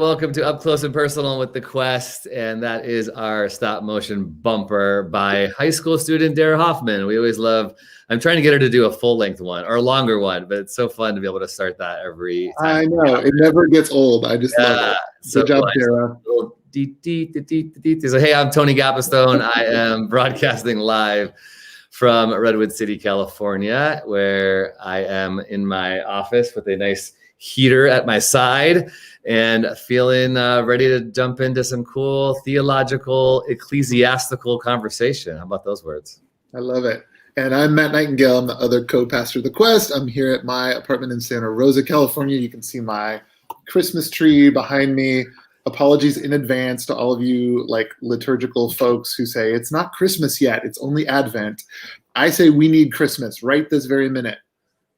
welcome to Up Close and Personal with the Quest, and that is our stop motion bumper by high school student Dara Hoffman. We always love, I'm trying to get her to do a full length one or a longer one, but it's so fun to be able to start that every time. I know, it never gets old. I just love it. So good job, Dara. So, hey, I'm Tony Gapastione. I am broadcasting live from Redwood City, California, where I am in my office with a nice heater at my side and feeling ready to jump into some cool theological, ecclesiastical conversation. How about those words? I love it. And I'm Matt Nightingale. I'm the other co-pastor of the Quest. I'm here at my apartment in Santa Rosa, California. You can see my Christmas tree behind me. Apologies in advance to all of you like liturgical folks who say it's not Christmas yet, it's only Advent. I say we need Christmas right this very minute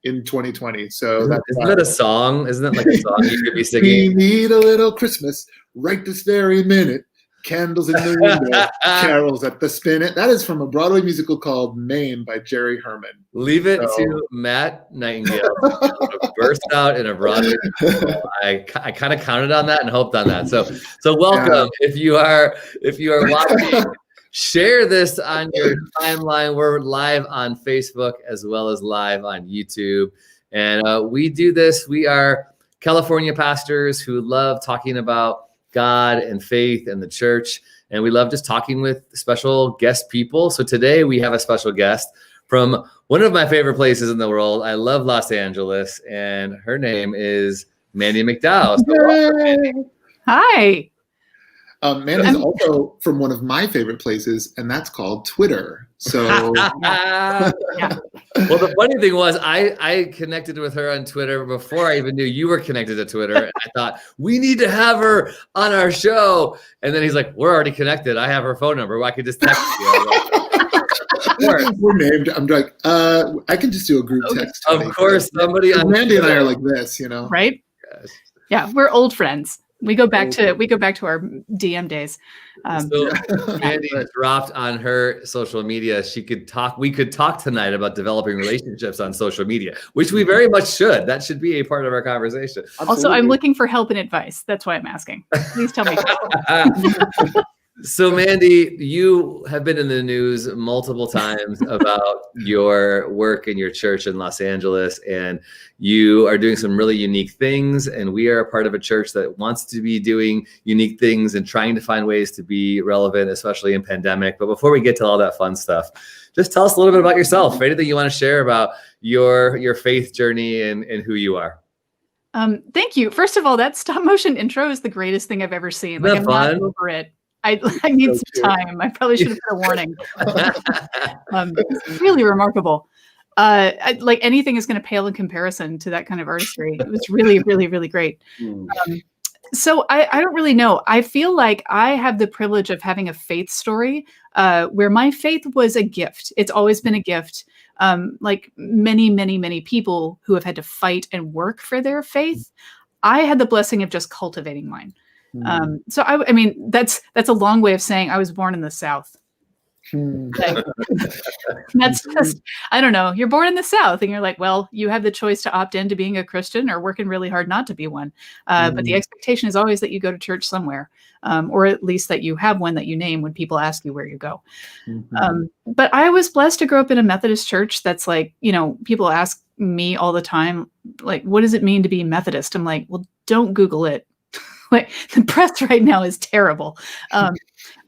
in 2020. So isn't that a song? Isn't that like a song you could be singing? We need a little Christmas right this very minute. Candles in the window, carols at the spinet. That is from a Broadway musical called Mame by Jerry Herman. Leave it to Matt Nightingale to burst out in a Broadway musical. I kind of counted on that and hoped on that. So welcome. Yeah. If you are watching, share this on your timeline. We're live on Facebook as well as live on YouTube. And we do this. We are California pastors who love talking about God and faith and the church. And we love just talking with special guest people. So today we have a special guest from one of my favorite places in the world. I love Los Angeles, and her name is Mandy McDow. So welcome, Mandy. Hi. Mandy's also from one of my favorite places, and that's called Twitter. So, yeah. Well, the funny thing was, I connected with her on Twitter before I even knew you were connected to Twitter. And I thought, we need to have her on our show. And then he's like, we're already connected. I have her phone number. I could just text you. We're named. I'm like, I can just do a group text. Of course, somebody on Mandy and I are like this, you know, right? Yes. Yeah, we're old friends. We go back to our DM days. So Mandy dropped on her social media. We could talk tonight about developing relationships on social media, which we very much should. That should be a part of our conversation. Absolutely. Also, I'm looking for help and advice. That's why I'm asking. Please tell me. So Mandy, you have been in the news multiple times about your work in your church in Los Angeles, and you are doing some really unique things. And we are a part of a church that wants to be doing unique things and trying to find ways to be relevant, especially in pandemic. But before we get to all that fun stuff, just tell us a little bit about yourself. Anything you want to share about your faith journey and who you are. Thank you. First of all, that stop motion intro is the greatest thing I've ever seen. Isn't I'm not over it. I need some time. I probably should have put a warning. It's really remarkable. Like anything is going to pale in comparison to that kind of artistry. It was really, really, really great. So I don't really know. I feel like I have the privilege of having a faith story where my faith was a gift. It's always been a gift. Like many, many, many people who have had to fight and work for their faith, I had the blessing of just cultivating mine. So I mean, that's a long way of saying I was born in the South. Like, that's just, I don't know. You're born in the South and you're like, well, you have the choice to opt into being a Christian or working really hard not to be one. But the expectation is always that you go to church somewhere, or at least that you have one that you name when people ask you where you go. But I was blessed to grow up in a Methodist church that's like, you know, people ask me all the time, like, what does it mean to be Methodist? I'm like, well, don't Google it. Like, the press right now is terrible.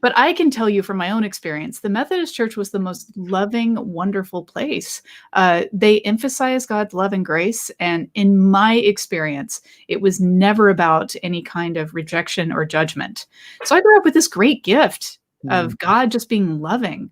But I can tell you from my own experience, the Methodist Church was the most loving, wonderful place. They emphasize God's love and grace. And in my experience, it was never about any kind of rejection or judgment. So I grew up with this great gift of God just being loving.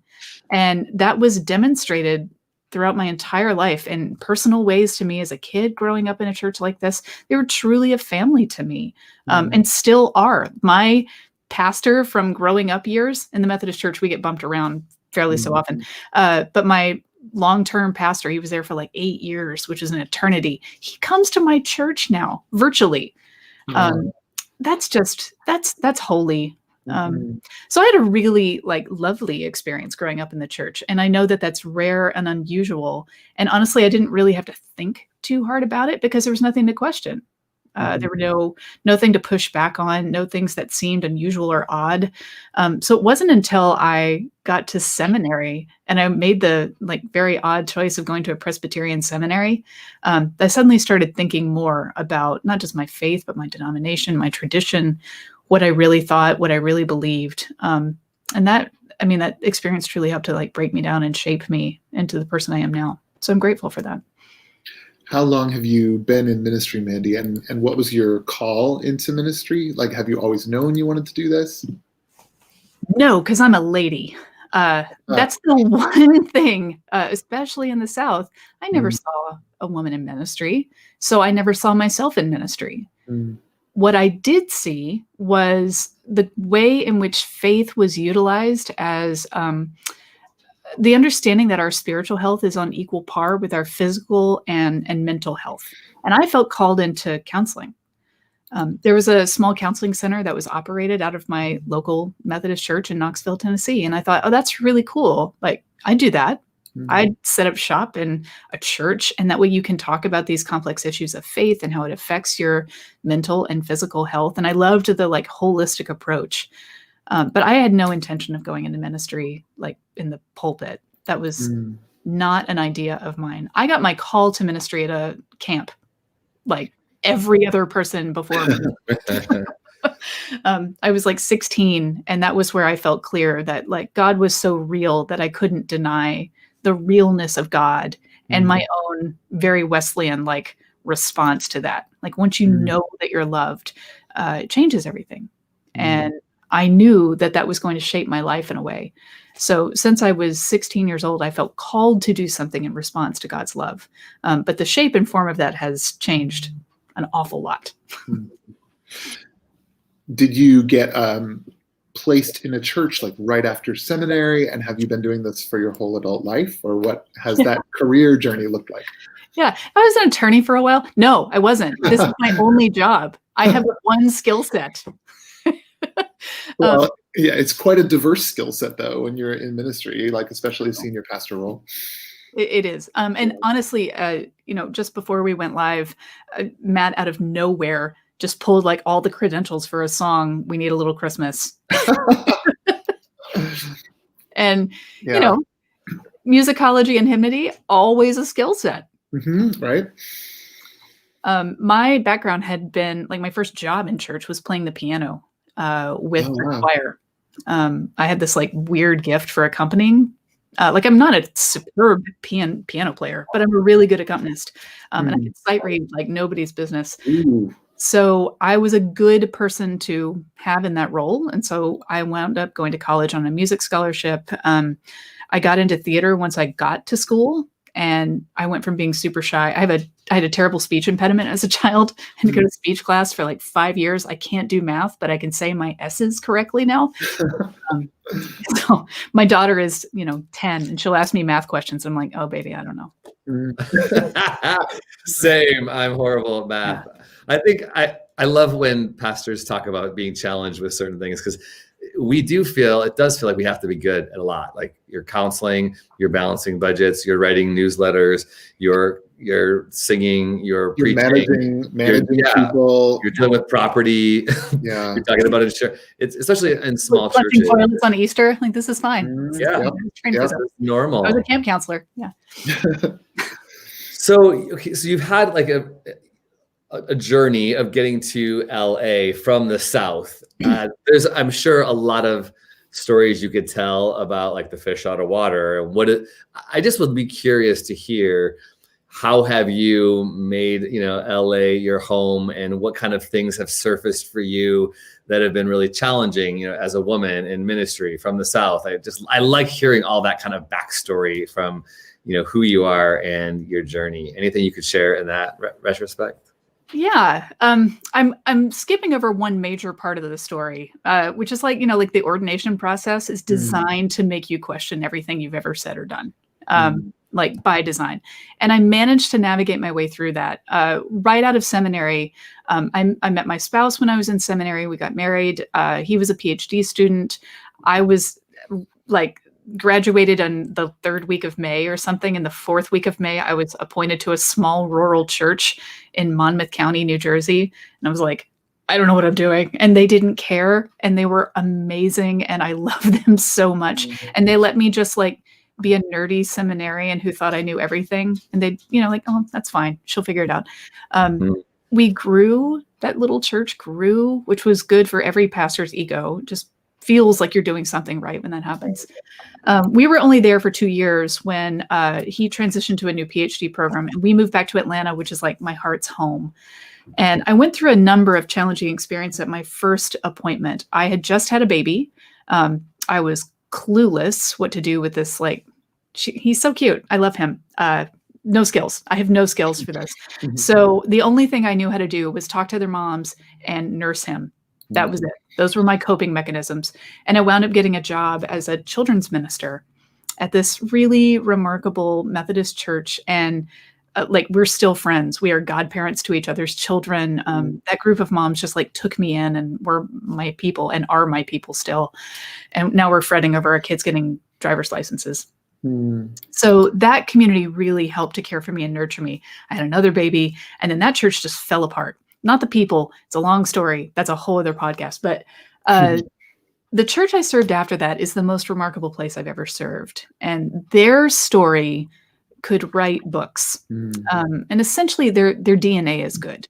And that was demonstrated throughout my entire life in personal ways to me as a kid growing up in a church like this. They were truly a family to me, and still are. My pastor from growing up years in the Methodist Church, we get bumped around fairly so often. But my long-term pastor, he was there for like 8 years, which is an eternity. He comes to my church now virtually. That's holy. So I had a really lovely experience growing up in the church. And I know that that's rare and unusual. And honestly, I didn't really have to think too hard about it because there was nothing to question. There were nothing to push back on, no things that seemed unusual or odd. So it wasn't until I got to seminary and I made the very odd choice of going to a Presbyterian seminary, that I suddenly started thinking more about not just my faith, but my denomination, my tradition, what I really thought, what I really believed. And that experience truly helped to break me down and shape me into the person I am now. So I'm grateful for that. How long have you been in ministry, Mandy? And what was your call into ministry? Have you always known you wanted to do this? No, because I'm a lady. That's the one thing, especially in the South. I never saw a woman in ministry, so I never saw myself in ministry. What I did see was the way in which faith was utilized as the understanding that our spiritual health is on equal par with our physical and mental health. And I felt called into counseling. There was a small counseling center that was operated out of my local Methodist church in Knoxville, Tennessee. And I thought, oh, that's really cool. I'd do that. I'd set up shop in a church, and that way you can talk about these complex issues of faith and how it affects your mental and physical health. And I loved the holistic approach. But I had no intention of going into ministry in the pulpit. That was not an idea of mine. I got my call to ministry at a camp, like every other person before me. I was 16, and that was where I felt clear that God was so real that I couldn't deny the realness of God and my own very Wesleyan response to that. Once you know that you're loved, it changes everything. And I knew that was going to shape my life in a way. So since I was 16 years old, I felt called to do something in response to God's love. But the shape and form of that has changed an awful lot. Did you get placed in a church right after seminary? And have you been doing this for your whole adult life? Or what has that career journey looked like? Yeah, I was an attorney for a while. No, I wasn't. This is my only job. I have one skill set. Well, yeah, it's quite a diverse skill set, though, when you're in ministry, especially senior pastor role. It is. And honestly, just before we went live, Matt out of nowhere just pulled all the credentials for a song, "We Need a Little Christmas." And, musicology and hymnody, always a skill set. Right. My background had been my first job in church was playing the piano with the choir. I had this weird gift for accompanying. I'm not a superb piano player, but I'm a really good accompanist. And I can sight read like nobody's business. Ooh. So I was a good person to have in that role. And so I wound up going to college on a music scholarship. I got into theater once I got to school, and I went from being super shy. I had a terrible speech impediment as a child. I had to go to speech class for 5 years. I can't do math, but I can say my S's correctly now. So my daughter is, 10, and she'll ask me math questions. I'm like, oh, baby, I don't know. Same. I'm horrible at math. Yeah. I think I love when pastors talk about being challenged with certain things, because it does feel like we have to be good at a lot. Like you're counseling, you're balancing budgets, you're writing newsletters, you're singing, you're preaching, managing people. You're dealing with property. Yeah. You're talking about insurance. It's especially in small churches. Toilets on Easter. This is fine. Yeah. It's normal. I was a camp counselor. Yeah. So you've had a journey of getting to LA from the South. There's, I'm sure, a lot of stories you could tell about the fish out of water. And I just would be curious to hear, how have you made, LA your home, and what kind of things have surfaced for you that have been really challenging, as a woman in ministry from the South? I like hearing all that kind of backstory from, who you are and your journey. Anything you could share in that retrospect? Yeah. I'm skipping over one major part of the story, which is the ordination process is designed to make you question everything you've ever said or done, by design. And I managed to navigate my way through that. Right out of seminary, I met my spouse when I was in seminary. We got married. He was a PhD student. I was graduated on the 3rd week of May or something. In the 4th week of May, I was appointed to a small rural church in Monmouth County, New Jersey. And I was like, I don't know what I'm doing. And they didn't care. And they were amazing. And I loved them so much. And they let me just like be a nerdy seminarian who thought I knew everything. And they, like, oh, that's fine. She'll figure it out. We grew, that little church grew, which was good for every pastor's ego. Just feels like you're doing something right when that happens. We were only there for 2 years when he transitioned to a new PhD program, and we moved back to Atlanta, which is like my heart's home. And I went through a number of challenging experiences at my first appointment. I had just had a baby. I was clueless what to do with this. Like, he's so cute. I love him. No skills. I have no skills for this. So the only thing I knew how to do was talk to their moms and nurse him. That was it. Those were my coping mechanisms. And I wound up getting a job as a children's minister at this really remarkable Methodist church. And like, we're still friends. We are godparents to each other's children. That group of moms just like took me in and were my people and are my people still. And now we're fretting over our kids getting driver's licenses. So that community really helped to care for me and nurture me. I had another baby, and then that church just fell apart. Not the people. It's a long story. That's a whole other podcast. But the church I served after that is the most remarkable place I've ever served. And their story could write books. And essentially their DNA is good.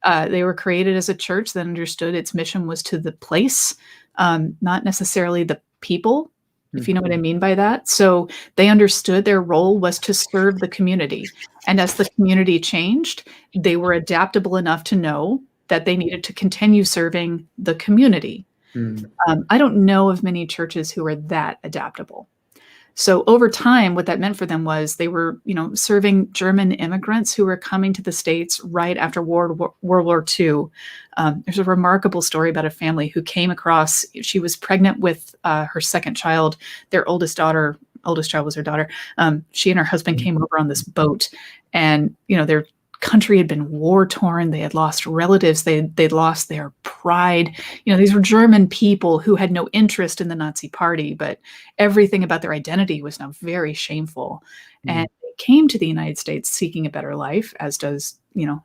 They were created as a church that understood its mission was to the place, not necessarily the people, if you know what I mean by that. So they understood their role was to serve the community. And as the community changed, they were adaptable enough to know that they needed to continue serving the community. I don't know of many churches who are that adaptable. So over time, what that meant for them was they were, serving German immigrants who were coming to the States right after World War II. There's a remarkable story about a family who came across, she was pregnant with her second child. Their oldest child was her daughter. She and her husband came over on this boat, and, their country had been war torn. They had lost relatives. They'd lost their pride. These were German people who had no interest in the Nazi party, but everything about their identity was now very shameful. And they came to the United States seeking a better life, as does,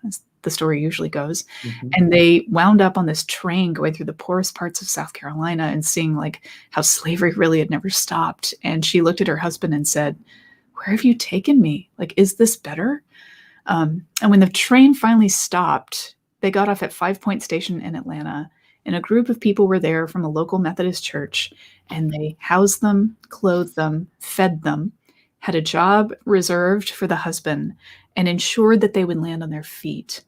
as the story usually goes. And they wound up on this train going through the poorest parts of South Carolina and seeing like how slavery really had never stopped. And she looked at her husband and said, "Where have you taken me? Like, is this better?" And when the train finally stopped, they got off at 5 Point Station in Atlanta, and a group of people were there from a local Methodist church, and they housed them, clothed them, fed them, had a job reserved for the husband, and ensured that they would land on their feet.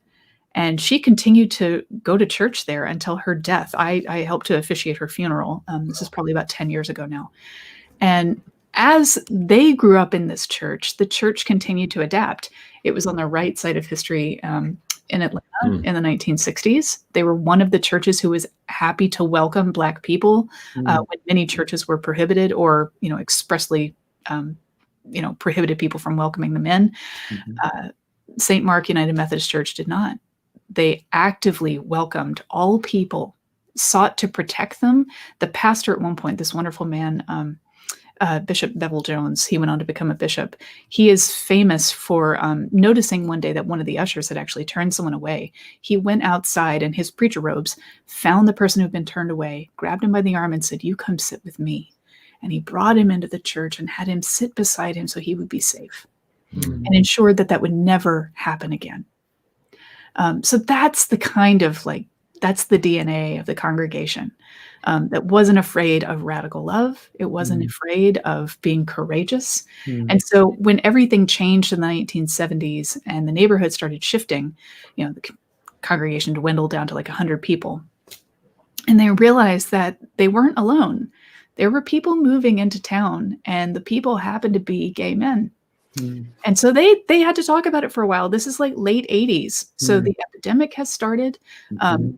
And she continued to go to church there until her death. I helped to officiate her funeral. This is probably about 10 years ago now. And as they grew up in this church, the church continued to adapt. It was on the right side of history in Atlanta in the 1960s. They were one of the churches who was happy to welcome Black people when many churches were prohibited or, expressly, prohibited people from welcoming them in. St. Mark United Methodist Church did not. They actively welcomed all people, sought to protect them. The pastor at one point, this wonderful man, Bishop Bevel Jones, he went on to become a bishop. He is famous for noticing one day that one of the ushers had actually turned someone away. He went outside in his preacher robes, found the person who had been turned away, grabbed him by the arm and said, "You come sit with me." And he brought him into the church and had him sit beside him so he would be safe and ensured that that would never happen again. So that's the kind of that's the DNA of the congregation. That wasn't afraid of radical love. It wasn't afraid of being courageous. And so when everything changed in the 1970s and the neighborhood started shifting, the congregation dwindled down to like 100 people. And they realized that they weren't alone. There were people moving into town, and the people happened to be gay men. And so they had to talk about it for a while. This is like late 80s. So the epidemic has started.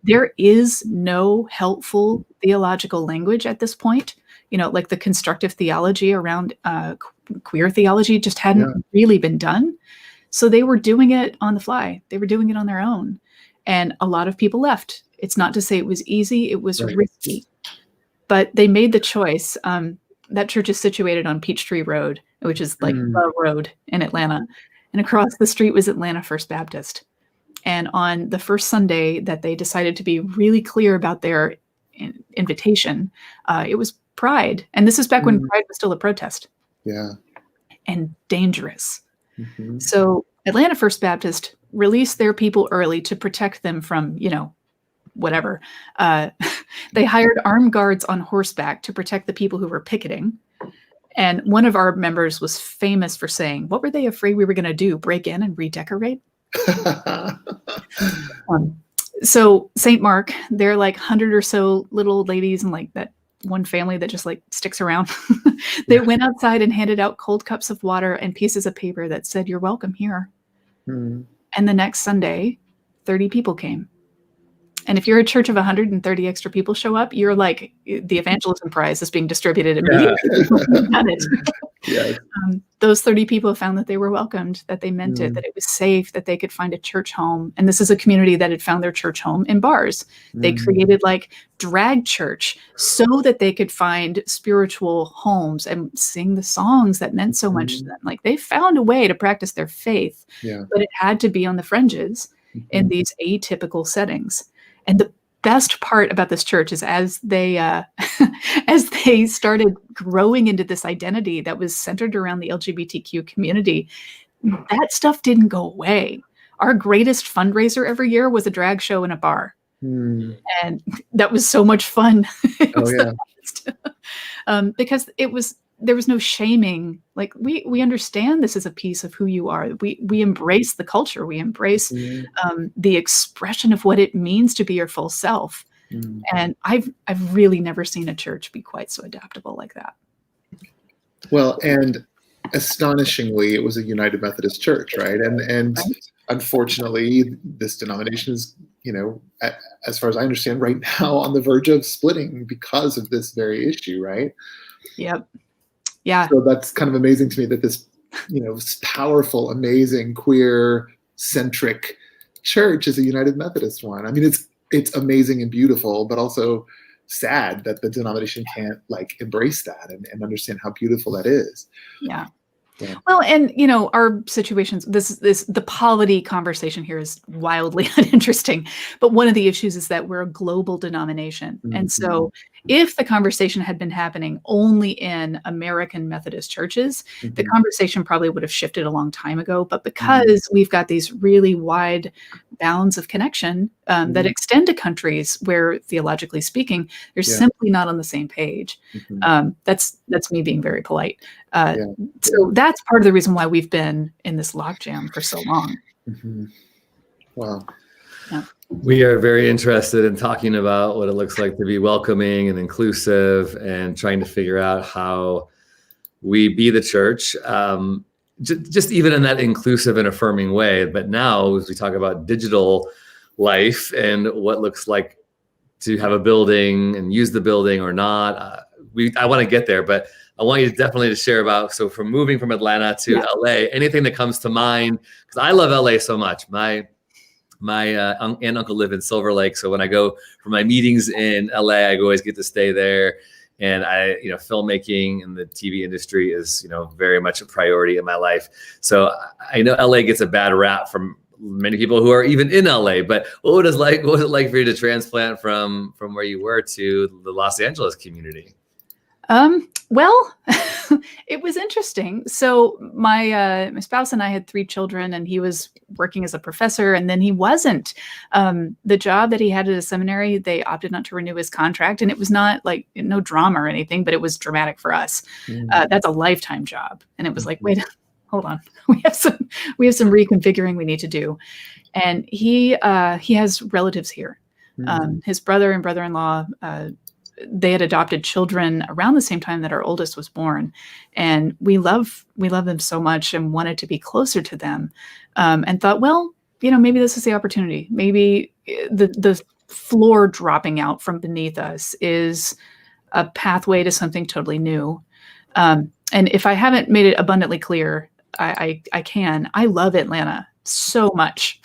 There is no helpful theological language at this point. Like the constructive theology around queer theology just hadn't really been done. So they were doing it on the fly. They were doing it on their own. And a lot of people left. It's not to say it was easy. It was risky. But they made the choice. that church is situated on Peachtree Road, which is like the road in Atlanta. And across the street was Atlanta First Baptist. And on the first Sunday that they decided to be really clear about their invitation, it was Pride. And this is back when Pride was still a protest. Yeah. And dangerous. So Atlanta First Baptist released their people early to protect them from, whatever. They hired armed guards on horseback to protect the people who were picketing. And one of our members was famous for saying, what were they afraid we were going to do? Break in and redecorate? So St. Mark, they're like 100 or so little ladies and like that one family that just like sticks around. They went outside and handed out cold cups of water and pieces of paper that said, "You're welcome here." And the next Sunday, 30 people came. And if you're a church of 130 extra people show up, you're like, the evangelism prize is being distributed immediately. Yes. Those 30 people found that they were welcomed, that they meant it, that it was safe, that they could find a church home. And this is a community that had found their church home in bars. They created like drag church so that they could find spiritual homes and sing the songs that meant so much to them. Like they found a way to practice their faith, but it had to be on the fringes in these atypical settings. And the best part about this church is as they started growing into this identity that was centered around the LGBTQ community, that stuff didn't go away. Our greatest fundraiser every year was a drag show in a bar. And that was so much fun. Because there was no shaming. Like we understand this is a piece of who you are. We embrace the culture. We embrace the expression of what it means to be your full self. And I've really never seen a church be quite so adaptable like that. Well, and astonishingly, it was a United Methodist Church, right? And unfortunately, this denomination is, as far as I understand, right now on the verge of splitting because of this very issue, right? Yep. Yeah. So that's kind of amazing to me that this, this powerful, amazing, queer-centric church is a United Methodist one. I mean, it's amazing and beautiful, but also sad that the denomination can't like embrace that and understand how beautiful that is. Yeah. Well, and our situations, the polity conversation here is wildly uninteresting, but one of the issues is that we're a global denomination. And so if the conversation had been happening only in American Methodist churches, the conversation probably would have shifted a long time ago. But because we've got these really wide bounds of connection that extend to countries where, theologically speaking, they're simply not on the same page. That's me being very polite. So that's part of the reason why we've been in this logjam for so long. Wow. Yeah. We are very interested in talking about what it looks like to be welcoming and inclusive and trying to figure out how we be the church, just even in that inclusive and affirming way. But now as we talk about digital life and what looks like to have a building and use the building or not, I want to get there, but I want you definitely to share about, so from moving from Atlanta to LA, anything that comes to mind, because I love LA so much. My aunt and uncle live in Silver Lake. So when I go for my meetings in LA, I always get to stay there. And filmmaking and the TV industry is, very much a priority in my life. So I know LA gets a bad rap from many people who are even in LA, but what was it like for you to transplant from where you were to the Los Angeles community? Well, it was interesting. So my spouse and I had 3 children, and he was working as a professor, and then he wasn't. The job that he had at a seminary, they opted not to renew his contract, and it was not like no drama or anything, but it was dramatic for us. That's a lifetime job, and it was like, wait, hold on, we have some reconfiguring we need to do, and he has relatives here. His brother and brother-in-law. They had adopted children around the same time that our oldest was born. And we love them so much and wanted to be closer to them, and thought, well, maybe this is the opportunity. Maybe the floor dropping out from beneath us is a pathway to something totally new. And if I haven't made it abundantly clear, I love Atlanta so much.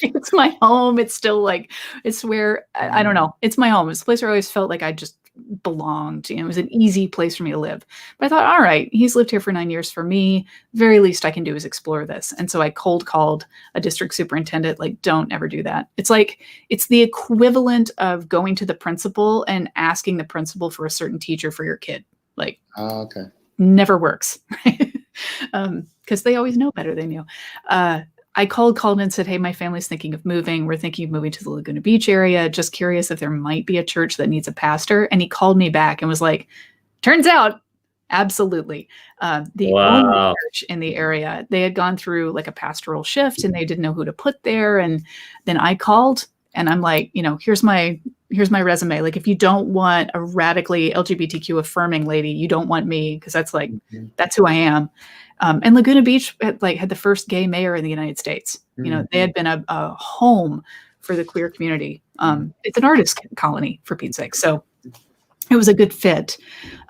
It's my home. It's still like, it's where, I don't know. It's my home. It's a place where I always felt like I just belonged. It was an easy place for me to live. But I thought, all right, he's lived here for 9 years. For me, very least I can do is explore this. And so I cold called a district superintendent, like, don't ever do that. It's like, it's the equivalent of going to the principal and asking the principal for a certain teacher for your kid. Like, okay. Never works, right? Because they always know better than you. I called and said, hey, my family's thinking of moving. We're thinking of moving to the Laguna Beach area. Just curious if there might be a church that needs a pastor. And he called me back and was like, turns out, absolutely. The only church in the area, they had gone through like a pastoral shift and they didn't know who to put there. And then I called and I'm like, here's my resume. Like, if you don't want a radically LGBTQ affirming lady, you don't want me, because that's like, that's who I am. And Laguna Beach had the first gay mayor in the United States. They had been a home for the queer community. It's an artist colony, for Pete's sake. So it was a good fit.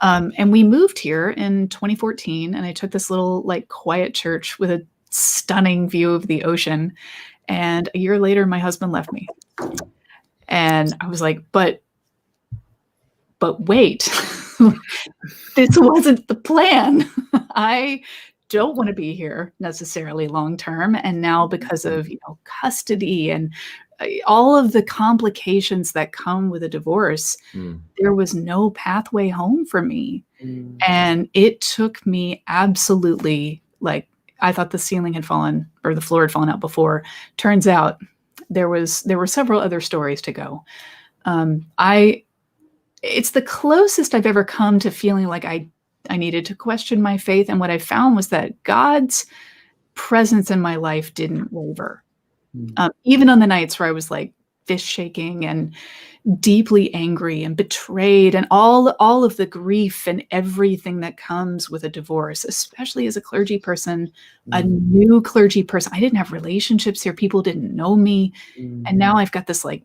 And we moved here in 2014, and I took this little like quiet church with a stunning view of the ocean. And a year later, my husband left me. And I was like, but wait, this wasn't the plan. I don't want to be here necessarily long term. And now, because of custody and all of the complications that come with a divorce, there was no pathway home for me. And it took me absolutely, like, I thought the ceiling had fallen or the floor had fallen out before. Turns out there were several other stories to go. It's the closest I've ever come to feeling like I needed to question my faith. And what I found was that God's presence in my life didn't waver. Even on the nights where I was like fist shaking and deeply angry and betrayed and all of the grief and everything that comes with a divorce, especially as a clergy person, a new clergy person. I didn't have relationships here. People didn't know me. And now I've got this like,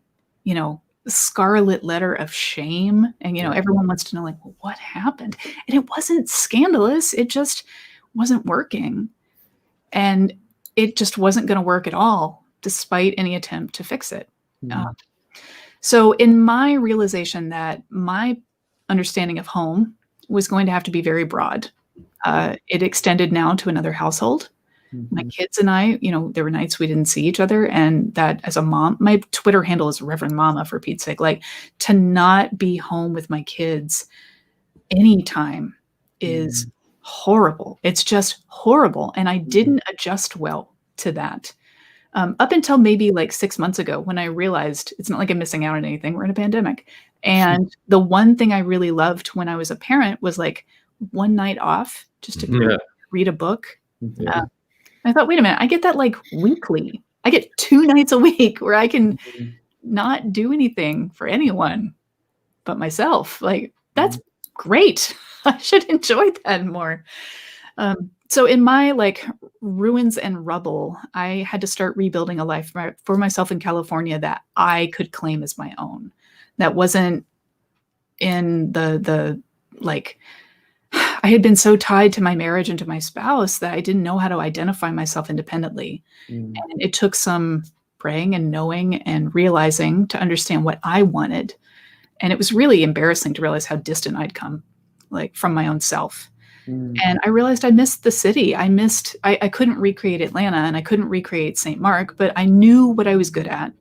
scarlet letter of shame. And, everyone wants to know, like, well, what happened? And it wasn't scandalous. It just wasn't working. And it just wasn't going to work at all, despite any attempt to fix it. So in my realization that my understanding of home was going to have to be very broad, it extended now to another household. My kids and I, there were nights we didn't see each other. And that, as a mom, my Twitter handle is Reverend Mama, for Pete's sake. Like, to not be home with my kids anytime is horrible. It's just horrible. And I didn't adjust well to that. Up until maybe like 6 months ago, when I realized it's not like I'm missing out on anything. We're in a pandemic. And the one thing I really loved when I was a parent was like one night off just to read a book. I thought, wait a minute, I get that like weekly. I get 2 nights a week where I can not do anything for anyone but myself. Like, that's great. I should enjoy that more. So in my like ruins and rubble, I had to start rebuilding a life for myself in California that I could claim as my own. That wasn't in the like, I had been so tied to my marriage and to my spouse that I didn't know how to identify myself independently. And it took some praying and knowing and realizing to understand what I wanted. And it was really embarrassing to realize how distant I'd come, like, from my own self. And I realized I missed the city. I couldn't recreate Atlanta and I couldn't recreate St. Mark, but I knew what I was good at.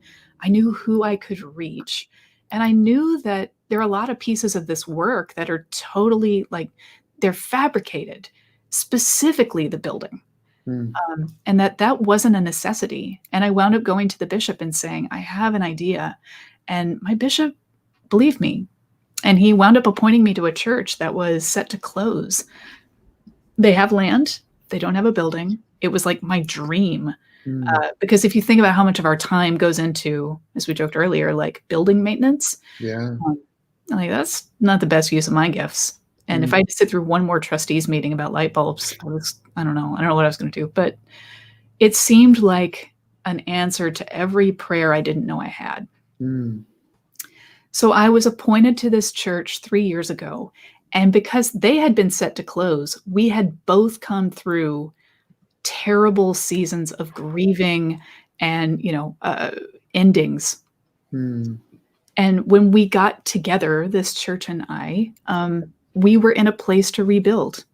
I knew who I could reach. And I knew that there are a lot of pieces of this work that are totally like, they're fabricated, specifically the building. And that wasn't a necessity. And I wound up going to the bishop and saying, I have an idea. And my bishop believed me. And he wound up appointing me to a church that was set to close. They have land. They don't have a building. It was like my dream. Because if you think about how much of our time goes into, as we joked earlier, like building maintenance, like, that's not the best use of my gifts. And if I had to sit through one more trustees meeting about light bulbs, I don't know what I was going to do. But it seemed like an answer to every prayer I didn't know I had. So I was appointed to this church 3 years ago. And because they had been set to close, we had both come through terrible seasons of grieving and, endings. And when we got together, this church and I, we were in a place to rebuild.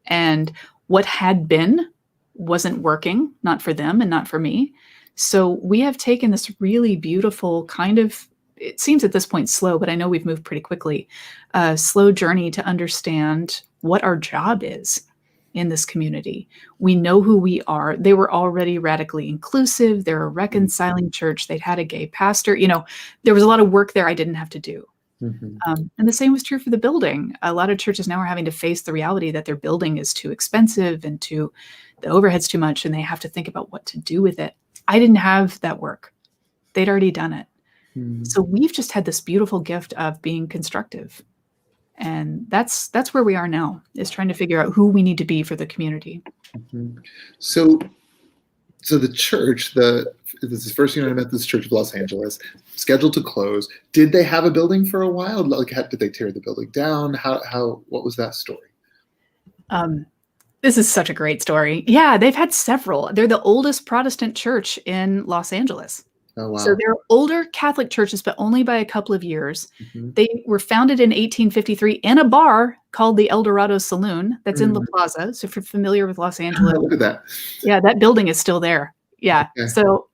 And what had been wasn't working, not for them and not for me. So we have taken this really beautiful kind of, it seems at this point slow, but I know we've moved pretty quickly, slow journey to understand what our job is in this community. We know who we are. They were already radically inclusive. They're a reconciling church. They'd had a gay pastor. There was a lot of work there I didn't have to do. And the same was true for the building. A lot of churches now are having to face the reality that their building is too expensive and the overhead's too much, and they have to think about what to do with it. I didn't have that work. They'd already done it. So we've just had this beautiful gift of being constructive. And that's where we are now, is trying to figure out who we need to be for the community. So the church, this is the first United Methodist Church of Los Angeles, scheduled to close. Did they have a building for a while? Like, did they tear the building down? What was that story? This is such a great story. Yeah, they've had several. They're the oldest Protestant church in Los Angeles. Oh, wow. So they're older Catholic churches, but only by a couple of years. They were founded in 1853 in a bar called the El Dorado Saloon that's in La Plaza. So if you're familiar with Los Angeles. Look at that. Yeah, that building is still there. Yeah. Okay. So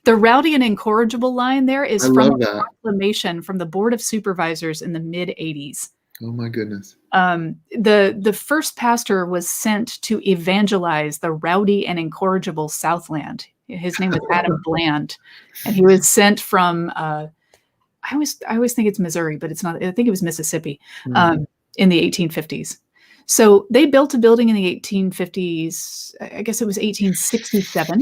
the rowdy and incorrigible line there is from a proclamation from the Board of Supervisors in the mid-'80s. Oh my goodness. The first pastor was sent to evangelize the rowdy and incorrigible Southland. His name was Adam Bland, and he was sent from I always think it's Missouri, but it's not. I think it was Mississippi in the 1850s. So they built a building in the 1850s. I guess it was 1867.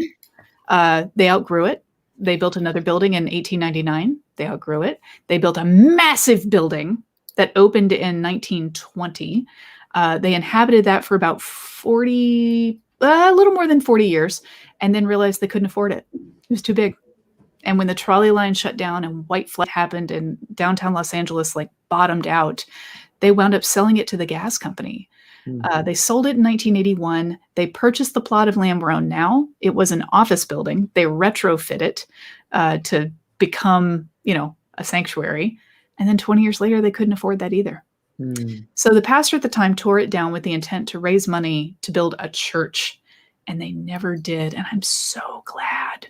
They outgrew it. They built another building in 1899. They outgrew it. They built a massive building that opened in 1920. They inhabited that for about a little more than 40 years, and then realized they couldn't afford it. It was too big. And when the trolley line shut down and white flight happened and downtown Los Angeles bottomed out, they wound up selling it to the gas company. They sold it in 1981. They purchased the plot of land we're on now. It was an office building. They retrofit it to become, a sanctuary. And then 20 years later, they couldn't afford that either. So the pastor at the time tore it down with the intent to raise money to build a church. And they never did. And I'm so glad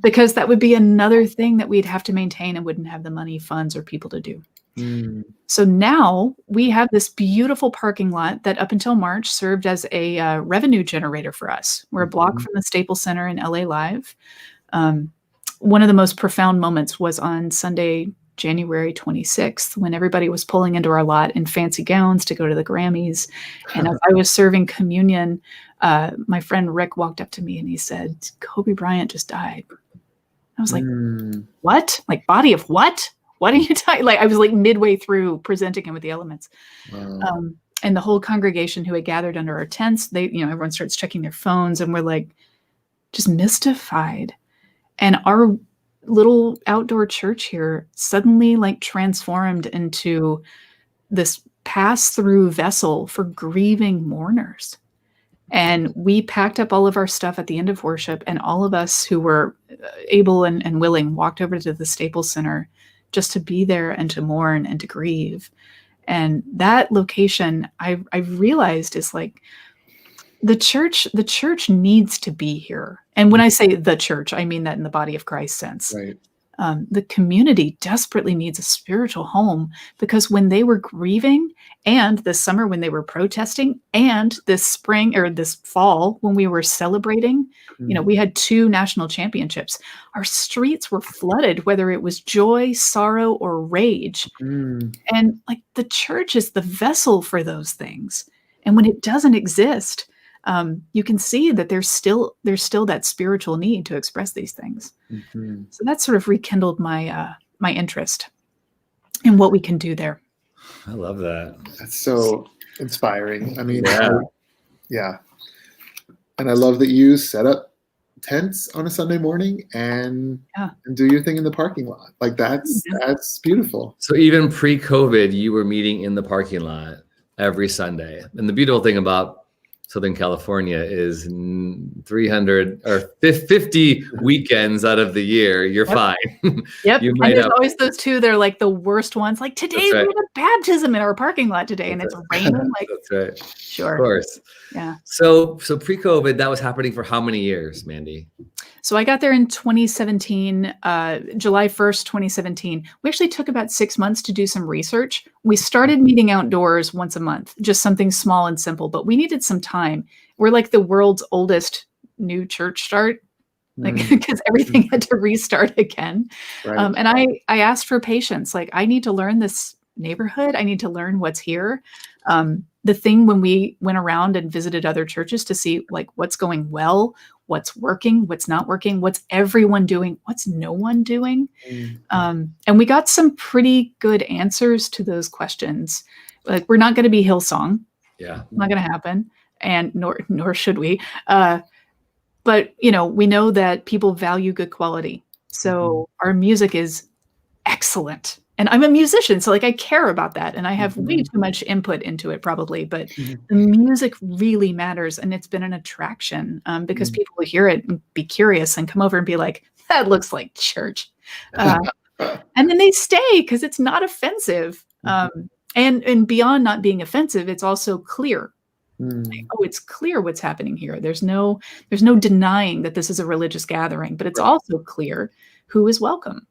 because that would be another thing that we'd have to maintain and wouldn't have the money, funds, or people to do. So now we have this beautiful parking lot that up until March served as a revenue generator for us. We're a block from the Staples Center in LA Live. One of the most profound moments was on Sunday, January 26th, when everybody was pulling into our lot in fancy gowns to go to the Grammys. And as I was serving communion, my friend Rick walked up to me and he said, "Kobe Bryant just died." I was like, "What? Like, body of what? What are you talking?" I was midway through presenting him with the elements. Wow. And the whole congregation who had gathered under our tents, everyone starts checking their phones, and we're just mystified. And our little outdoor church here suddenly transformed into this pass-through vessel for grieving mourners. And we packed up all of our stuff at the end of worship, and all of us who were able and willing walked over to the Staples Center just to be there and to mourn and to grieve. And that location, I've realized, is the church needs to be here. And when I say the church, I mean that in the body of Christ sense. Right. The community desperately needs a spiritual home, because when they were grieving, and this summer when they were protesting, and this spring or this fall when we were celebrating, we had 2 national championships. Our streets were flooded, whether it was joy, sorrow, or rage. And the church is the vessel for those things. And when it doesn't exist, you can see that there's still that spiritual need to express these things. So that sort of rekindled my my interest in what we can do there. I love that. That's so inspiring. I mean, yeah. And I love that you set up tents on a Sunday morning and do your thing in the parking lot. That's beautiful. So even pre-COVID, you were meeting in the parking lot every Sunday. And the beautiful thing about Southern California is 300 or 50 weekends out of the year, you're fine. Yep. You And might there's have, always those two. They're like the worst ones. Like today That's we right. had a baptism in our parking lot today, and That's it's raining. Like, that's right. Of sure. course. Yeah. So pre-COVID, that was happening for how many years, Mandy? So I got there in 2017, July 1st, 2017. We actually took about 6 months to do some research. We started meeting outdoors once a month, just something small and simple, but we needed some time. We're like the world's oldest new church start, like because everything had to restart again. Right. And I asked for patience. Like, I need to learn this neighborhood. I need to learn what's here. The thing when we went around and visited other churches to see like what's going well, what's working, what's not working, what's everyone doing, what's no one doing. And we got some pretty good answers to those questions. Like, we're not going to be Hillsong. Yeah. Not going to happen. And nor should we. But, you know, we know that people value good quality. So our music is excellent. And I'm a musician, so like I care about that. And I have way too much input into it probably, but the music really matters. And it's been an attraction because people will hear it and be curious and come over and be like, that looks like church. And then they stay because it's not offensive. And beyond not being offensive, it's also clear. Like, oh, it's clear what's happening here. There's no denying that this is a religious gathering, but it's also clear who is welcome.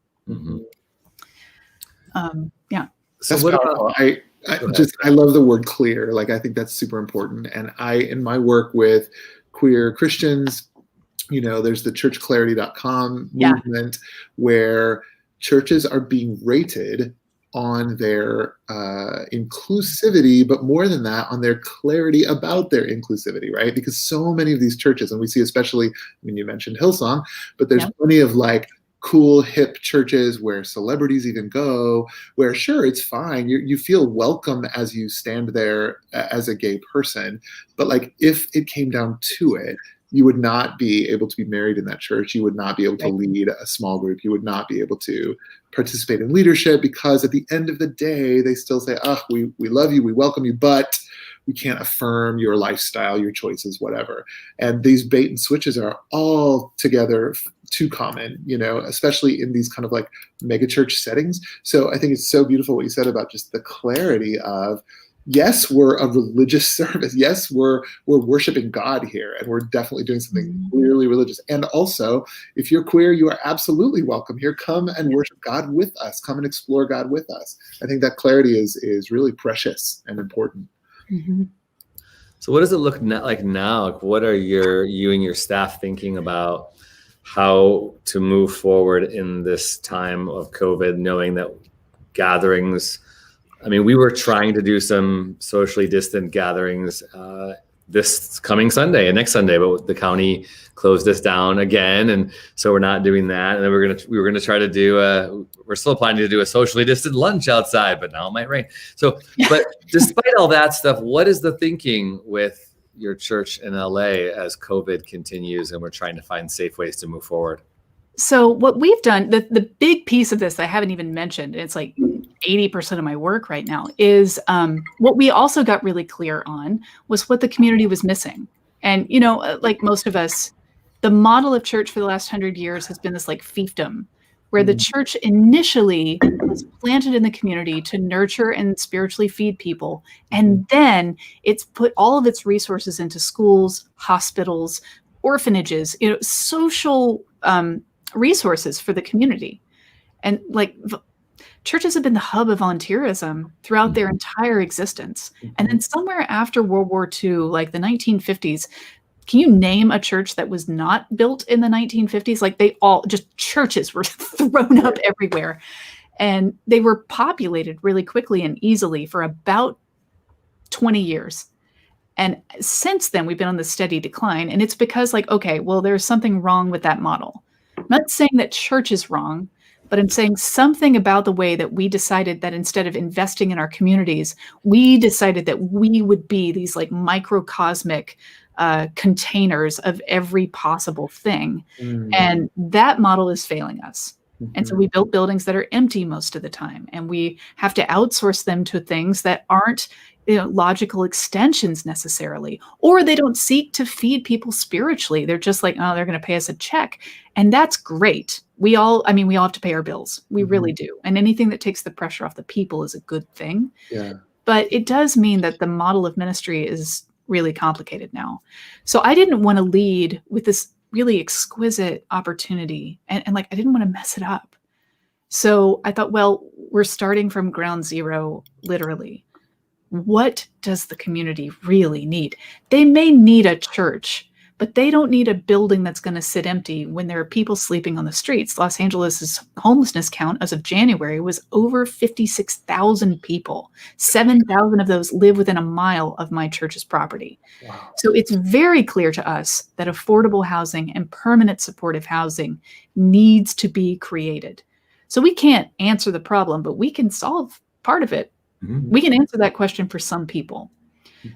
Yeah. So That's what powerful. about, I love the word clear. Like, I think that's super important. And in my work with queer Christians, you know, there's the churchclarity.com movement where churches are being rated on their inclusivity, but more than that, on their clarity about their inclusivity, right? Because so many of these churches, and we see especially, I mean, you mentioned Hillsong, but there's plenty of like cool, hip churches where celebrities even go, where sure, it's fine. You feel welcome as you stand there as a gay person. But like, if it came down to it, you would not be able to be married in that church. You would not be able to lead a small group. You would not be able to participate in leadership because at the end of the day, they still say, oh, we love you, we welcome you, but we can't affirm your lifestyle, your choices, whatever. And these bait and switches are all together too common, you know, especially in these kind of like mega church settings. So I think it's so beautiful what you said about just the clarity of, yes, we're a religious service. Yes, we're worshiping God here, and we're definitely doing something clearly religious. And also, if you're queer, you are absolutely welcome here. Come and worship God with us. Come and explore God with us. I think that clarity is really precious and important. So what does it look like now? Like, what are you and your staff thinking about how to move forward in this time of COVID, knowing that gatherings, I mean, we were trying to do some socially distant gatherings this coming Sunday and next Sunday, but the county closed us down again, and so we're not doing that. And then we were gonna try to do we're still planning to do a socially distant lunch outside, but now it might rain. So, but despite all that stuff, what is the thinking with your church in LA as COVID continues and we're trying to find safe ways to move forward? So what we've done, the big piece of this I haven't even mentioned, it's like 80% of my work right now, is what we also got really clear on was what the community was missing. And, you know, like most of us, the model of church for the last 100 years has been this like fiefdom, where the church initially was planted in the community to nurture and spiritually feed people. And then it's put all of its resources into schools, hospitals, orphanages, you know, social resources for the community. And like churches have been the hub of volunteerism throughout their entire existence. And then somewhere after World War II, like the 1950s, can you name a church that was not built in the 1950s? Like they all just churches were thrown up everywhere. And they were populated really quickly and easily for about 20 years. And since then, we've been on the steady decline. And it's because like, okay, well, there's something wrong with that model. I'm not saying that church is wrong, but I'm saying something about the way that we decided that instead of investing in our communities, we decided that we would be these like microcosmic containers of every possible thing. And that model is failing us. And so we built buildings that are empty most of the time, and we have to outsource them to things that aren't, logical extensions necessarily, or they don't seek to feed people spiritually. They're just like, oh, they're going to pay us a check. And that's great. We all have to pay our bills. We really do. And anything that takes the pressure off the people is a good thing. Yeah. But it does mean that the model of ministry is really complicated now. So I didn't want to lead with this really exquisite opportunity. And I didn't want to mess it up. So I thought, well, we're starting from ground zero, literally. What does the community really need? They may need a church, but they don't need a building that's going to sit empty when there are people sleeping on the streets. Los Angeles's homelessness count as of January was over 56,000 people. 7,000 of those live within a mile of my church's property. Wow. So it's very clear to us that affordable housing and permanent supportive housing needs to be created. So we can't answer the problem, but we can solve part of it. We can answer that question for some people.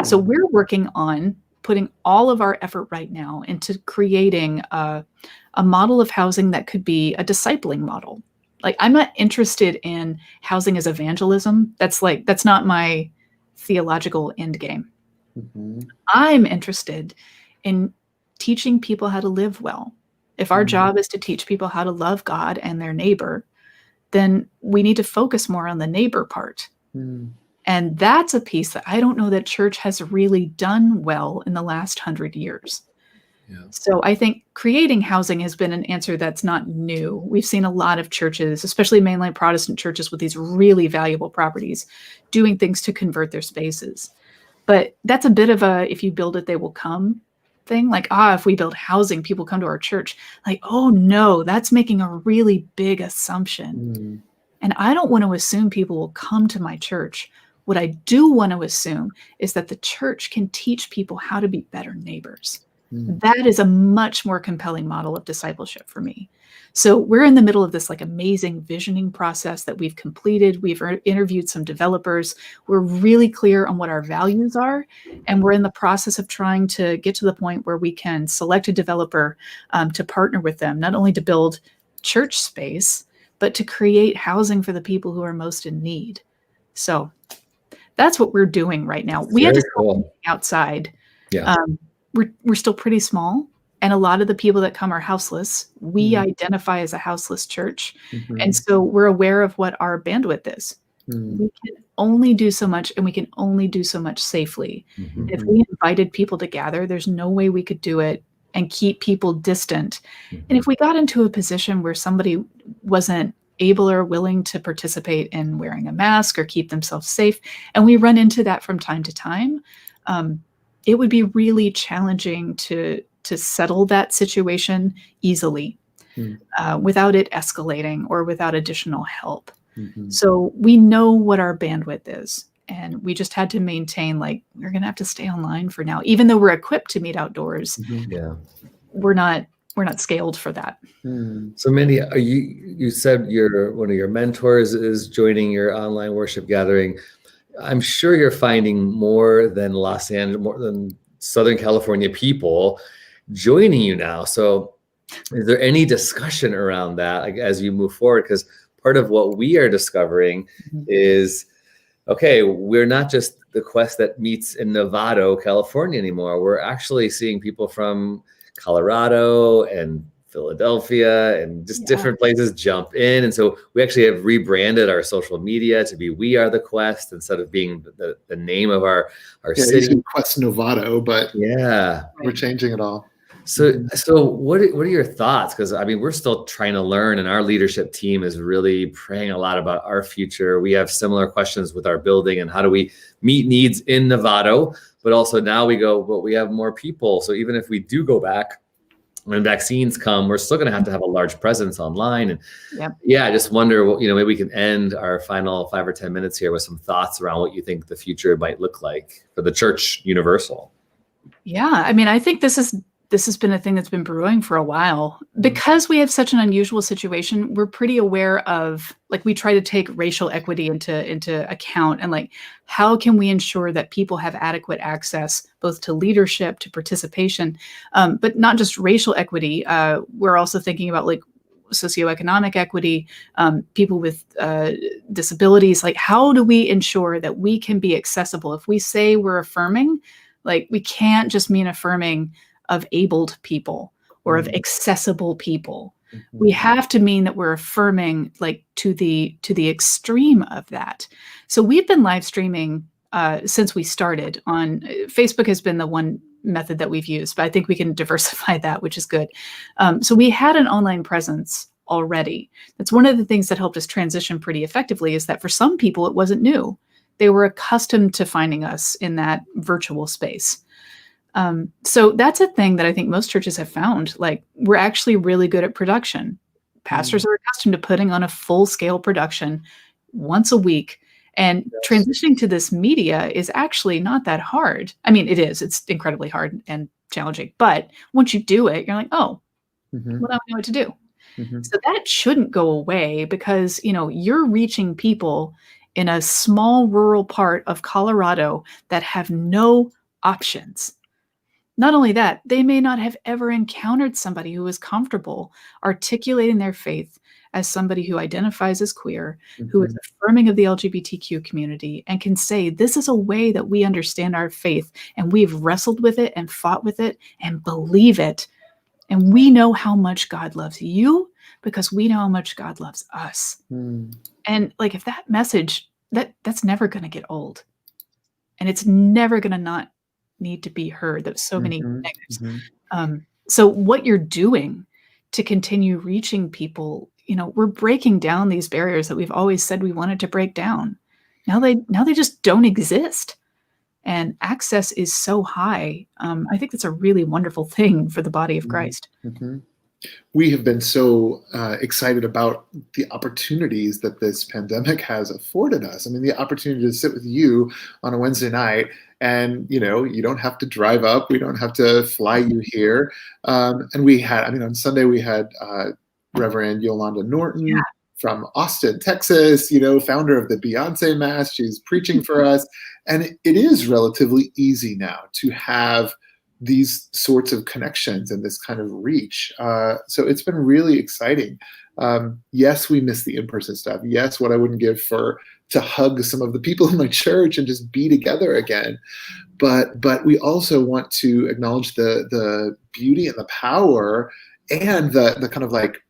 So we're working on putting all of our effort right now into creating a model of housing that could be a discipling model. Like, I'm not interested in housing as evangelism. That's not my theological end game. I'm interested in teaching people how to live well. If our job is to teach people how to love God and their neighbor, then we need to focus more on the neighbor part. And that's a piece that I don't know that church has really done well in the last 100 years. Yeah. So I think creating housing has been an answer that's not new. We've seen a lot of churches, especially mainline Protestant churches with these really valuable properties, doing things to convert their spaces. But that's a bit of a, if you build it, they will come thing. Like, if we build housing, people come to our church. Like, oh no, that's making a really big assumption. And I don't want to assume people will come to my church. What I do want to assume is that the church can teach people how to be better neighbors. That is a much more compelling model of discipleship for me. So we're in the middle of this amazing visioning process that we've completed. We've interviewed some developers. We're really clear on what our values are. And we're in the process of trying to get to the point where we can select a developer to partner with them, not only to build church space, but to create housing for the people who are most in need. So that's what we're doing right now. We have to start outside. Yeah. We're still pretty small. And a lot of the people that come are houseless. We identify as a houseless church. And so we're aware of what our bandwidth is. We can only do so much, and we can only do so much safely. If we invited people to gather, there's no way we could do it and keep people distant. And if we got into a position where somebody wasn't able or willing to participate in wearing a mask or keep themselves safe, and we run into that from time to time, it would be really challenging to settle that situation easily without it escalating or without additional help. So we know what our bandwidth is. And we just had to maintain, we're going to have to stay online for now, even though we're equipped to meet outdoors. Yeah, we're not scaled for that. So Mandy, you said one of your mentors is joining your online worship gathering. I'm sure you're finding more than Los Angeles, more than Southern California people joining you now. So is there any discussion around that as you move forward? Because part of what we are discovering is, okay, we're not just the Quest that meets in Novato, California anymore. We're actually seeing people from Colorado and Philadelphia and just different places jump in. And so we actually have rebranded our social media to be We Are the Quest instead of being the name of our city. Quest Novato, but we're changing it all. So what are your thoughts? Because we're still trying to learn, and our leadership team is really praying a lot about our future. We have similar questions with our building and how do we meet needs in Novato, but also now we go, but we have more people. So even if we do go back, when vaccines come, we're still going to have a large presence online. And I just wonder, maybe we can end our final 5 or 10 minutes here with some thoughts around what you think the future might look like for the church universal. Yeah, I think this has been a thing that's been brewing for a while. Because we have such an unusual situation, we're pretty aware of, we try to take racial equity into account, and how can we ensure that people have adequate access both to leadership, to participation, but not just racial equity. We're also thinking about socioeconomic equity, people with disabilities. Like, how do we ensure that we can be accessible? If we say we're affirming, like, we can't just mean affirming of abled people or of accessible people. We have to mean that we're affirming, like, to the extreme of that. So we've been live streaming since we started. On Facebook has been the one method that we've used, but I think we can diversify that, which is good. So we had an online presence already. That's one of the things that helped us transition pretty effectively, is that for some people it wasn't new. They were accustomed to finding us in that virtual space. So that's a thing that I think most churches have found. Like, we're actually really good at production. Pastors are accustomed to putting on a full-scale production once a week. And transitioning to this media is actually not that hard. I mean, it is. It's incredibly hard and challenging. But once you do it, you're like, oh, well, now I know what to do. So that shouldn't go away, because, you're reaching people in a small rural part of Colorado that have no options. Not only that, they may not have ever encountered somebody who is comfortable articulating their faith as somebody who identifies as queer, who is affirming of the LGBTQ community, and can say, this is a way that we understand our faith, and we've wrestled with it and fought with it and believe it. And we know how much God loves you because we know how much God loves us. And like, if that message, that's never going to get old. And it's never going to not need to be heard. There's so many negatives. So what you're doing to continue reaching people, we're breaking down these barriers that we've always said we wanted to break down. Now they just don't exist. And access is so high. I think that's a really wonderful thing for the body of Christ. We have been so excited about the opportunities that this pandemic has afforded us. I mean, the opportunity to sit with you on a Wednesday night, and you don't have to drive up. We don't have to fly you here. And we had, on Sunday we had Reverend Yolanda Norton from Austin, Texas, founder of the Beyonce Mass. She's preaching for us. And it is relatively easy now to have these sorts of connections and this kind of reach. So it's been really exciting. Yes, we miss the in-person stuff. Yes, what I wouldn't give to hug some of the people in my church and just be together again. But we also want to acknowledge the beauty and the power and the kind of, like,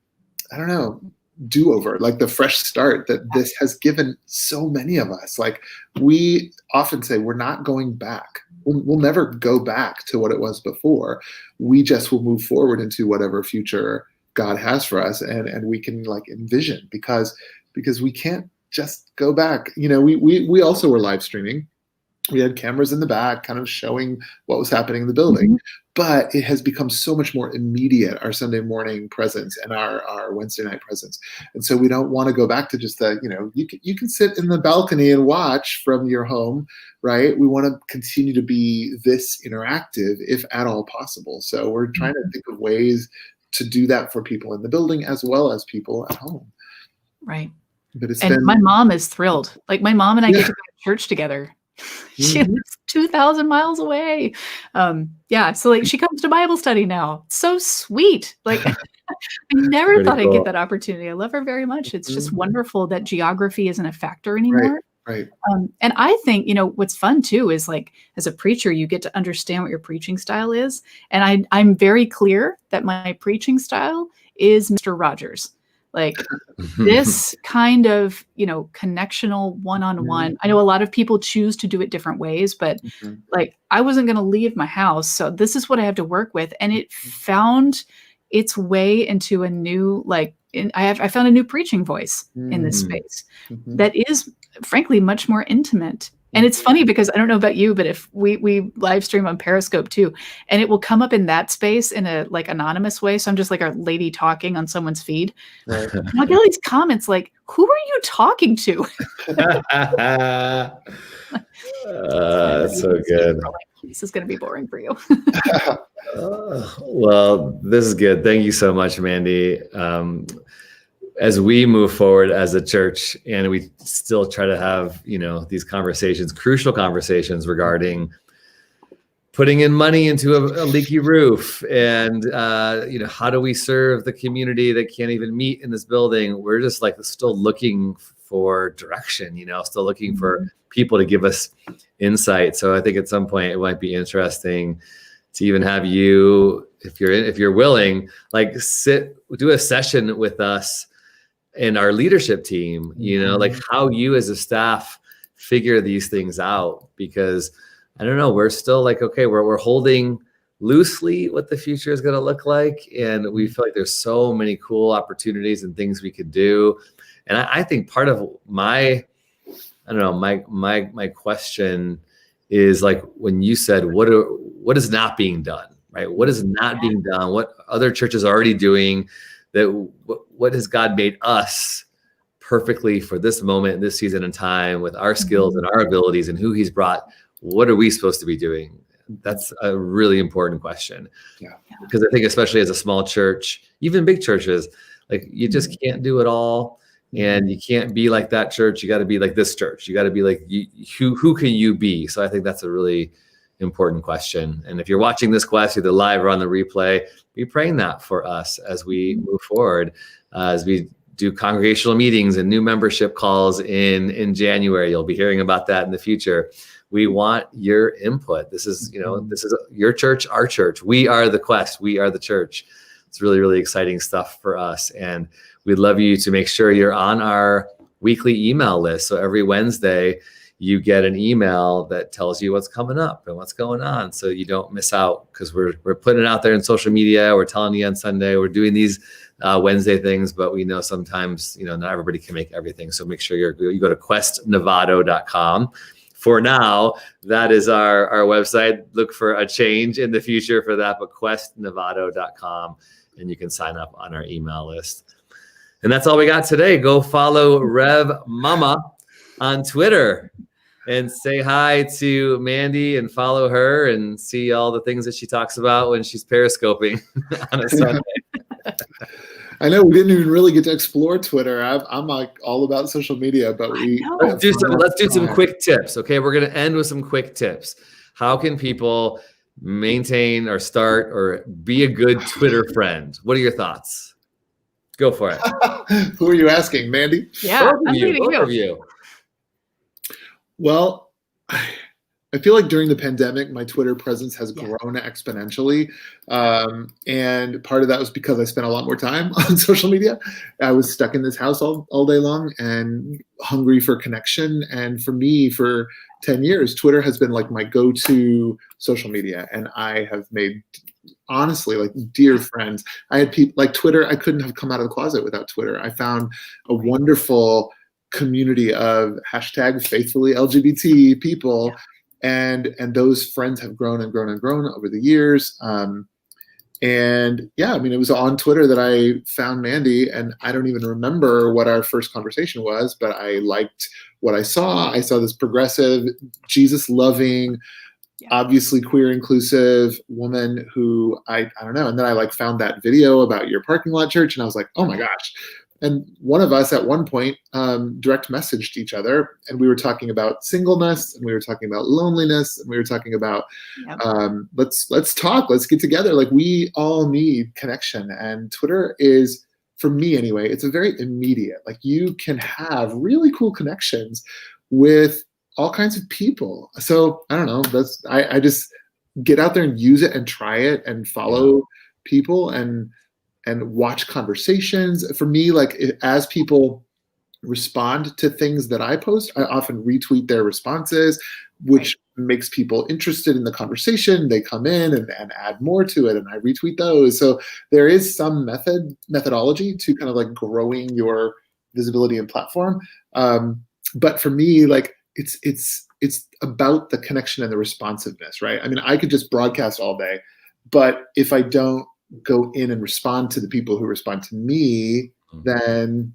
I don't know, do-over, like the fresh start that this has given so many of us. Like, we often say we're not going back. We'll never go back to what it was before. We just will move forward into whatever future God has for us, and we can, like, envision, because we can't just go back. We also were live streaming. We had cameras in the back kind of showing what was happening in the building, but it has become so much more immediate, our Sunday morning presence and our Wednesday night presence. And so we don't want to go back to just you can sit in the balcony and watch from your home, right? We want to continue to be this interactive, if at all possible. So we're trying to think of ways to do that for people in the building as well as people at home. Right. But my mom is thrilled. Like, my mom and I get to go to church together. She lives 2,000 miles away. So, like, she comes to Bible study now. So sweet. Like, I never thought I'd get that opportunity. I love her very much. It's just wonderful that geography isn't a factor anymore. Right. And I think, what's fun too is, like, as a preacher, you get to understand what your preaching style is. And I'm very clear that my preaching style is Mr. Rogers. Like, this kind of, connectional one-on-one. I know a lot of people choose to do it different ways, but like, I wasn't going to leave my house. So this is what I have to work with. And it found its way into a new, I found a new preaching voice in this space that is, frankly, much more intimate. And it's funny because I don't know about you, but if we live stream on Periscope too, and it will come up in that space in a, like, anonymous way. So I'm just like a lady talking on someone's feed. Right. And I'll get all these comments like, who are you talking to? That's so good. This is going to be boring for you. Well, this is good. Thank you so much, Mandy. As we move forward as a church, and we still try to have, these conversations, crucial conversations regarding putting in money into a leaky roof, and how do we serve the community that can't even meet in this building? We're just like still looking for direction, still looking for people to give us insight. So I think at some point it might be interesting to even have you, if you're willing, like do a session with us and our leadership team, like how you as a staff figure these things out, because I don't know, we're still like, okay, we're holding loosely what the future is going to look like. And we feel like there's so many cool opportunities and things we could do. And I think part of my question is like, when you said, what is not being done, right? What is not being done? What other churches are already doing? What has God made us perfectly for this moment, this season and time, with our skills and our abilities and who he's brought? What are we supposed to be doing? That's a really important question. Yeah. Because I think especially as a small church, even big churches, like you just can't do it all. And you can't be like that church. You got to be like this church. You got to be like, who can you be? So I think that's a really important question. And if you're watching this class, either live or on the replay, be praying that for us as we move forward, as we do congregational meetings and new membership calls in January. You'll be hearing about that in the future. We want your input. This is your church, our church. We are the Quest. We are the church. It's really, really exciting stuff for us. And we'd love you to make sure you're on our weekly email list. So every Wednesday, you get an email that tells you what's coming up and what's going on, so you don't miss out, because we're putting it out there in social media. We're telling you on Sunday, we're doing these Wednesday things, but we know sometimes, not everybody can make everything. So make sure you go to questnovado.com. For now, that is our website. Look for a change in the future for that, but questnovado.com, and you can sign up on our email list. And that's all we got today. Go follow Rev Mama on Twitter and say hi to Mandy and follow her and see all the things that she talks about when she's periscoping on a Sunday. I know we didn't even really get to explore Twitter. I'm like all about social media, but let's do some quick tips. Okay, we're going to end with some quick tips. How can people maintain or start or be a good Twitter friend? What are your thoughts? Go for it. Who are you asking, Mandy? Yeah, both of you. Well, I feel like during the pandemic, my Twitter presence has grown exponentially. And part of that was because I spent a lot more time on social media. I was stuck in this house all day long and hungry for connection. And for me, for 10 years, Twitter has been like my go-to social media. And I have made, honestly, like dear friends. I had people like Twitter. I couldn't have come out of the closet without Twitter. I found a wonderful community of #faithfully LGBT people. And those friends have grown and grown and grown over the years. And yeah, I mean, it was on Twitter that I found Mandy, and I don't even remember what our first conversation was, but I liked what I saw. I saw this progressive, Jesus-loving, obviously queer inclusive woman who I don't know. And then I found that video about your parking lot church, and I was like, oh my gosh. And one of us at one point direct messaged each other, and we were talking about singleness, and we were talking about loneliness, and we were talking about let's talk, let's get together. Like, we all need connection, and Twitter is, for me anyway, it's a very immediate. Like, you can have really cool connections with all kinds of people. So I don't know. I just get out there and use it and try it and follow people and watch conversations. For me, like, as people respond to things that I post, I often retweet their responses, which makes people interested in the conversation. They come in and add more to it, and I retweet those. So there is some methodology to kind of like growing your visibility and platform. But for me, like, it's about the connection and the responsiveness, right? I mean, I could just broadcast all day, but if I don't go in and respond to the people who respond to me, then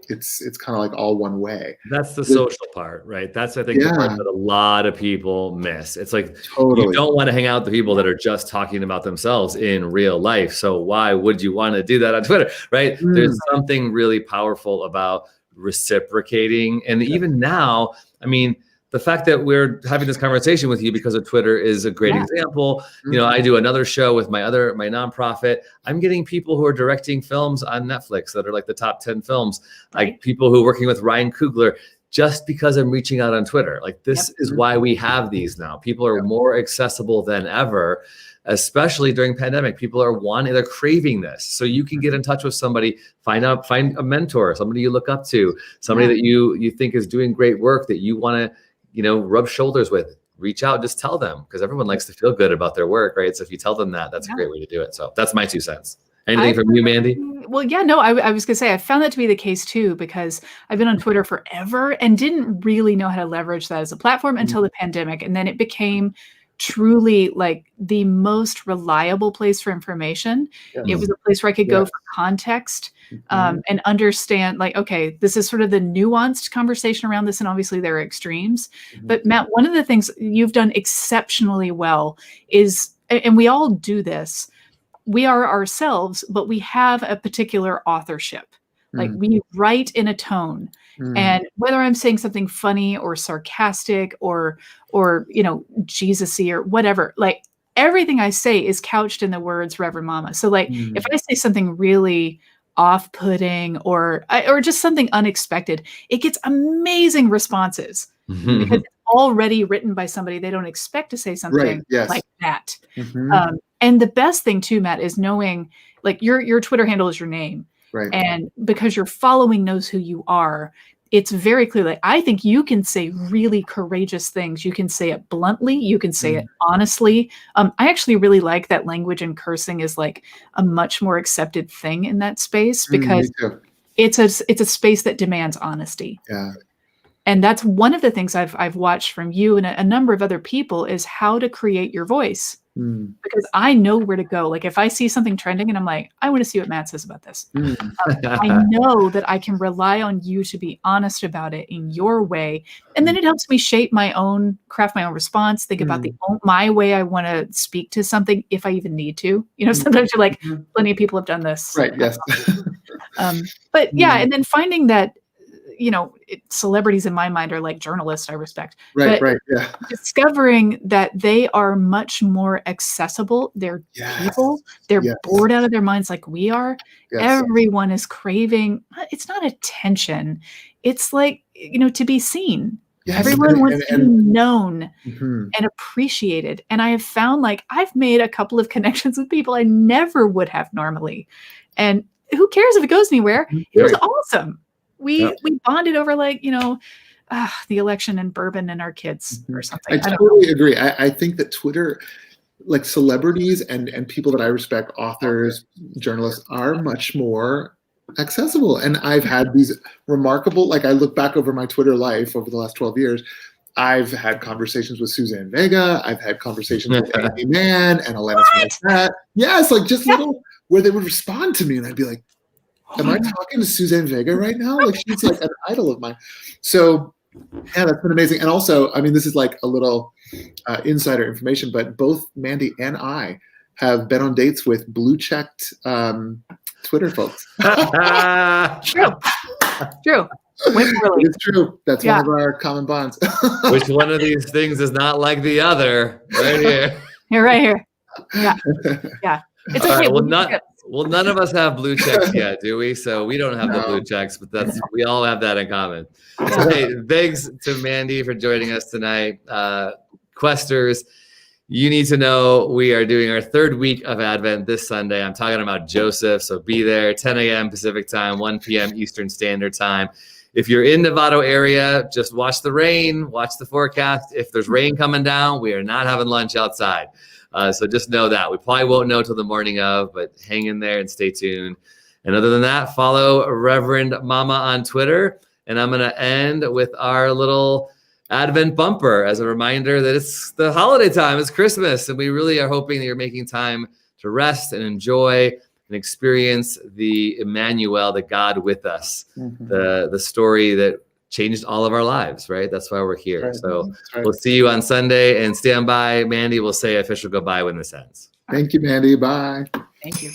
it's kind of like all one way. That's the social part, right? That's, I think, the part that a lot of people miss. It's like, you don't want to hang out with the people that are just talking about themselves in real life. So why would you want to do that on Twitter, right? There's something really powerful about reciprocating. And even now, I mean, the fact that we're having this conversation with you because of Twitter is a great example. You know, I do another show with my nonprofit. I'm getting people who are directing films on Netflix that are like the top 10 films, like people who are working with Ryan Coogler, just because I'm reaching out on Twitter. Like this is why we have these now. People are more accessible than ever, especially during pandemic. People are they're craving this. So you can get in touch with somebody, find a mentor, somebody you look up to, somebody that you think is doing great work that you want to, you know, rub shoulders with. Reach out, just tell them, because everyone likes to feel good about their work, right? So if you tell them that, that's a great way to do it. So that's my 2 cents. Anything from you, Mandy? Well, yeah, no, I was going to say, I found that to be the case too, because I've been on Twitter forever and didn't really know how to leverage that as a platform until the pandemic. And then it became truly like the most reliable place for information. It was a place where I could go for context and understand, like, okay, this is sort of the nuanced conversation around this. And obviously there are extremes. But Matt, one of the things you've done exceptionally well is, and we all do this, we are ourselves, but we have a particular authorship. Like we write in a tone. And whether I'm saying something funny or sarcastic or you know, Jesus-y or whatever, like everything I say is couched in the words Reverend Mama. So like if I say something really off-putting or just something unexpected, it gets amazing responses because it's already written by somebody they don't expect to say something like that. And the best thing too, Matt, is knowing like your Twitter handle is your name. Right. And because your following knows who you are, it's very clear. Like, I think you can say really courageous things. You can say it bluntly. You can say it honestly. I actually really like that language and cursing is like a much more accepted thing in that space because it's a space that demands honesty. Yeah. And that's one of the things I've watched from you and a number of other people is how to create your voice. Because I know where to go. Like if I see something trending and I'm like, I want to see what Matt says about this. I know that I can rely on you to be honest about it in your way. And then it helps me craft my own response, think about my way I want to speak to something if I even need to. You know, sometimes you're like, plenty of people have done this. Right, yes. But yeah, and then finding that, you know, celebrities in my mind are like journalists I respect. Right, yeah. Discovering that they are much more accessible. They're people. They're bored out of their minds like we are. Everyone is craving. It's not attention. It's like, you know, to be seen. Everyone wants to be known and appreciated. And I have found like I've made a couple of connections with people I never would have normally. And who cares if it goes anywhere? It was awesome. We bonded over like, you know, the election and bourbon and our kids or something. I totally agree. I think that Twitter, like celebrities and people that I respect, authors, journalists, are much more accessible. And I've had these remarkable, like I look back over my Twitter life over the last 12 years, I've had conversations with Suzanne Vega. I've had conversations with Amy Mann and Alanis Morissette. Yes, like just little where they would respond to me and I'd be like, am I talking to Suzanne Vega right now? Like she's like an idol of mine. So yeah, that's been amazing. And also, I mean, this is like a little insider information, but both Mandy and I have been on dates with blue checked Twitter folks. True. It's true. That's one of our common bonds. Which one of these things is not like the other? Right here. You're right here. Yeah. It's okay. Right, well, none of us have blue checks yet, do we? So we don't have the blue checks, but we all have that in common. So, hey, thanks to Mandy for joining us tonight. Questers, you need to know we are doing our 3rd week of Advent this Sunday. I'm talking about Joseph, so be there, 10 a.m. Pacific time, 1 p.m. Eastern Standard Time. If you're in Novato area, just watch the rain, watch the forecast. If there's rain coming down, we are not having lunch outside. So just know that. We probably won't know till the morning of, but hang in there and stay tuned. And other than that, follow Reverend Mama on Twitter. And I'm going to end with our little Advent bumper as a reminder that it's the holiday time. It's Christmas. And we really are hoping that you're making time to rest and enjoy and experience the Emmanuel, the God with us, the story that changed all of our lives, right? That's why we're here. Right. So we'll see you on Sunday, and stand by. Mandy will say official goodbye when this ends. Thank you, Mandy. Bye. Thank you.